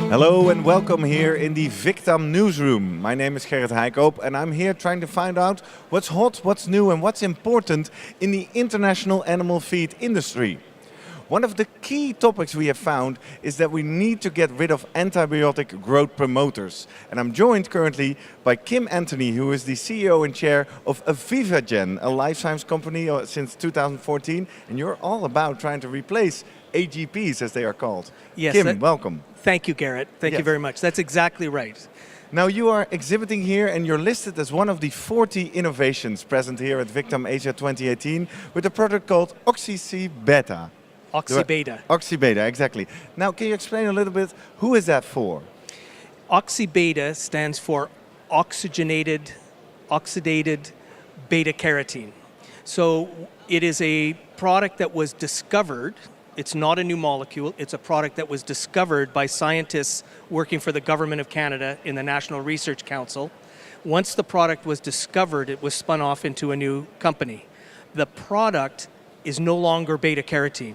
Hello and welcome here in the VICTAM newsroom. My name is Gerrit Heikoop and I'm here trying to find out what's hot, what's new and what's important in the international animal feed industry. One of the key topics we have found is that we need to get rid of antibiotic growth promoters. And I'm joined currently by Kym Anthony, who is the CEO and chair of Avivagen, a life science company since 2014. And you're all about trying to replace AGPs, as they are called. Yes, Kym, welcome. Thank you, Gerrit. Thank you very much. That's exactly right. Now you are exhibiting here and you're listed as one of the 40 innovations present here at VICTAM Asia 2018 with a product called OxC Beta. OxC Beta. OxC Beta, exactly. Now can you explain a little bit, who is that for? OxC Beta stands for oxygenated, oxidated beta-carotene. So it is a product that was discovered. It's not a new molecule. It's a product that was discovered by scientists working for the Government of Canada in the National Research Council. Once the product was discovered, it was spun off into a new company. The product is no longer beta-carotene.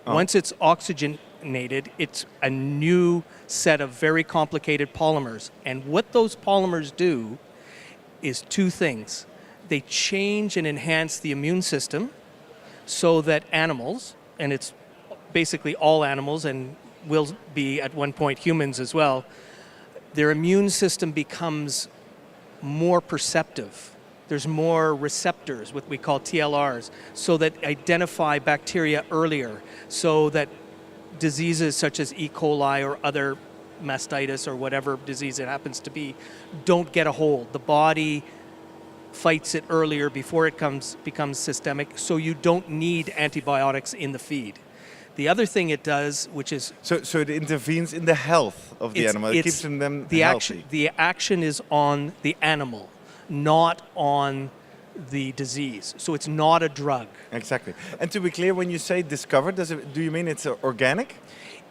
Oh. Once it's oxygenated, it's a new set of very complicated polymers. And what those polymers do is two things. They change and enhance the immune system so that animals, and it's basically all animals and will be at one point humans as well, their immune system becomes more perceptive. There's more receptors, what we call TLRs, so that identify bacteria earlier, so that diseases such as E. coli or other mastitis or whatever disease it happens to be don't get a hold. The body fights it earlier before it becomes systemic, so you don't need antibiotics in the feed. The other thing it does, which is... So it intervenes in the health of the animal, it keeps them healthy. The action is on the animal, not on the disease. So it's not a drug. Exactly. And to be clear, when you say discovered, do you mean it's organic?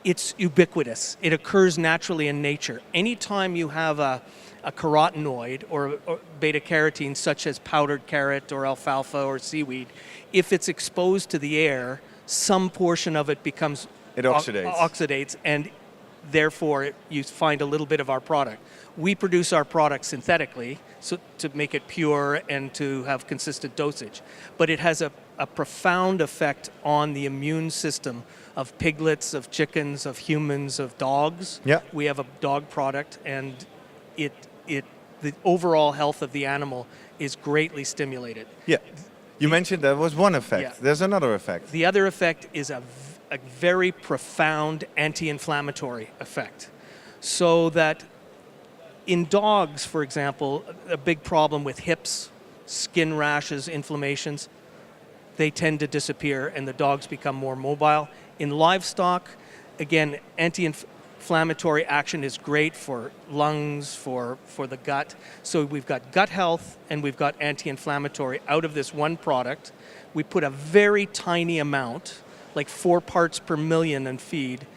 It's ubiquitous. It occurs naturally in nature. Anytime you have a carotenoid or beta-carotene, such as powdered carrot or alfalfa or seaweed, if it's exposed to the air, some portion of it becomes... It oxidates. And therefore you find a little bit of our product. We produce our product synthetically so to make it pure and to have consistent dosage. But it has a profound effect on the immune system of piglets, of chickens, of humans, of dogs. Yeah. We have a dog product, and the overall health of the animal is greatly stimulated. Yeah. You mentioned that was one effect. Yeah. There's another effect. The other effect is a very profound anti-inflammatory effect. So that in dogs, for example, a big problem with hips, skin rashes, inflammations, they tend to disappear and the dogs become more mobile. In livestock, again, anti-inflammatory action is great for lungs, for the gut. So we've got gut health and we've got anti-inflammatory out of this one product. We put a very tiny amount, like 4 parts per million in feed,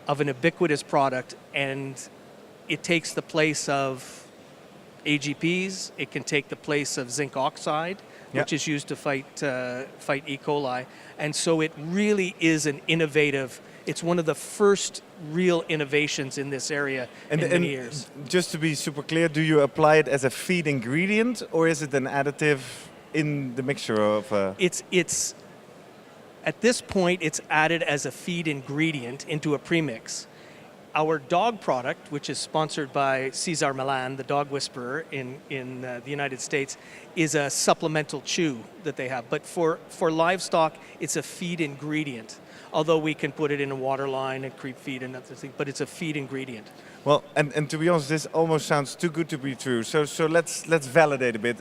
of an ubiquitous product, and it takes the place of AGPs. It can take the place of zinc oxide, which is used to fight E. coli. And so it really is an innovative, it's one of the first real innovations in this area in many years. Just to be super clear, do you apply it as a feed ingredient or is it an additive in the mixture of... It's at this point, it's added as a feed ingredient into a premix. Our dog product, which is sponsored by Cesar Millan, the dog whisperer in the United States, is a supplemental chew that they have. But for livestock, it's a feed ingredient. Although we can put it in a water line and creep feed and that sort of thing, but it's a feed ingredient. Well, and to be honest, this almost sounds too good to be true. So let's validate a bit.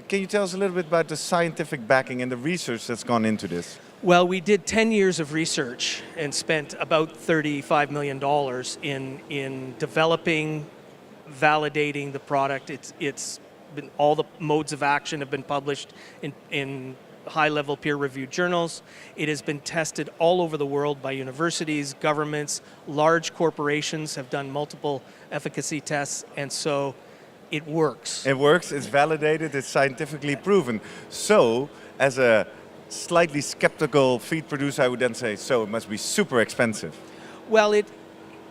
Can you tell us a little bit about the scientific backing and the research that's gone into this? Well, we did 10 years of research and spent about $35 million in developing, validating the product. It's been, all the modes of action have been published in high-level peer-reviewed journals. It has been tested all over the world by universities, governments, large corporations have done multiple efficacy tests, and so it works. It works, it's validated, it's scientifically proven. So, as a slightly skeptical feed producer, I would then say, so it must be super expensive. Well, it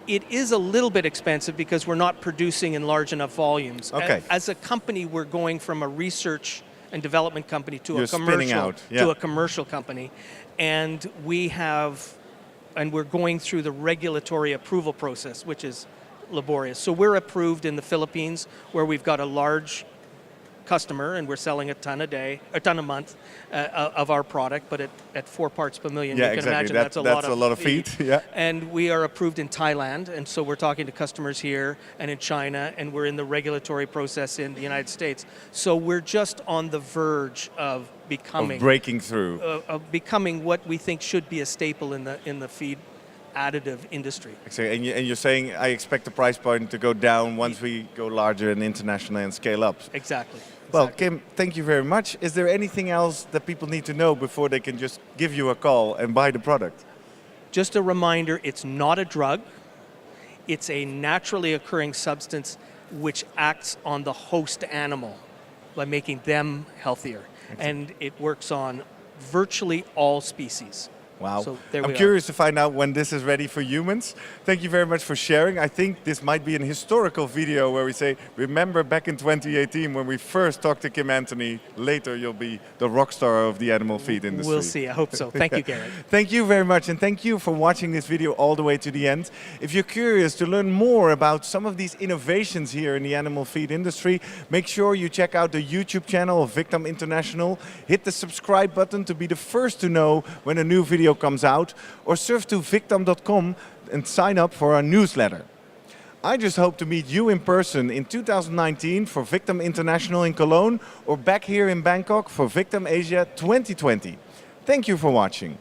is a little bit expensive because we're not producing in large enough volumes. Okay. As a company, we're going from a research and development company to You're a commercial out. Yeah. to a commercial company, and we're going through the regulatory approval process, which is laborious. So we're approved in the Philippines, where we've got a large customer, and we're selling a ton a month of our product, but at 4 parts per million, Yeah, you can exactly. imagine that's a lot of feed. Yeah. And we are approved in Thailand, and so we're talking to customers here and in China, and we're in the regulatory process in the United States. So we're just on the verge of becoming breaking through. Of becoming what we think should be a staple in the feed additive industry. Exactly. And you're saying I expect the price point to go down once we go larger and international and scale up. Exactly. Well, Kym, thank you very much. Is there anything else that people need to know before they can just give you a call and buy the product? Just a reminder, it's not a drug. It's a naturally occurring substance which acts on the host animal by making them healthier. And it works on virtually all species. Wow. So there I'm curious to find out when this is ready for humans. Thank you very much for sharing. I think this might be an historical video where we say, remember back in 2018 when we first talked to Kym Anthony, later you'll be the rock star of the animal feed industry. We'll see, I hope so. Thank you, Garrett. Thank you very much, and thank you for watching this video all the way to the end. If you're curious to learn more about some of these innovations here in the animal feed industry, make sure you check out the YouTube channel of VICTAM International. Hit the subscribe button to be the first to know when a new video comes out, or surf to victam.com and sign up for our newsletter. I just hope to meet you in person in 2019 for VICTAM International in Cologne, or back here in Bangkok for VICTAM Asia 2020. Thank you for watching.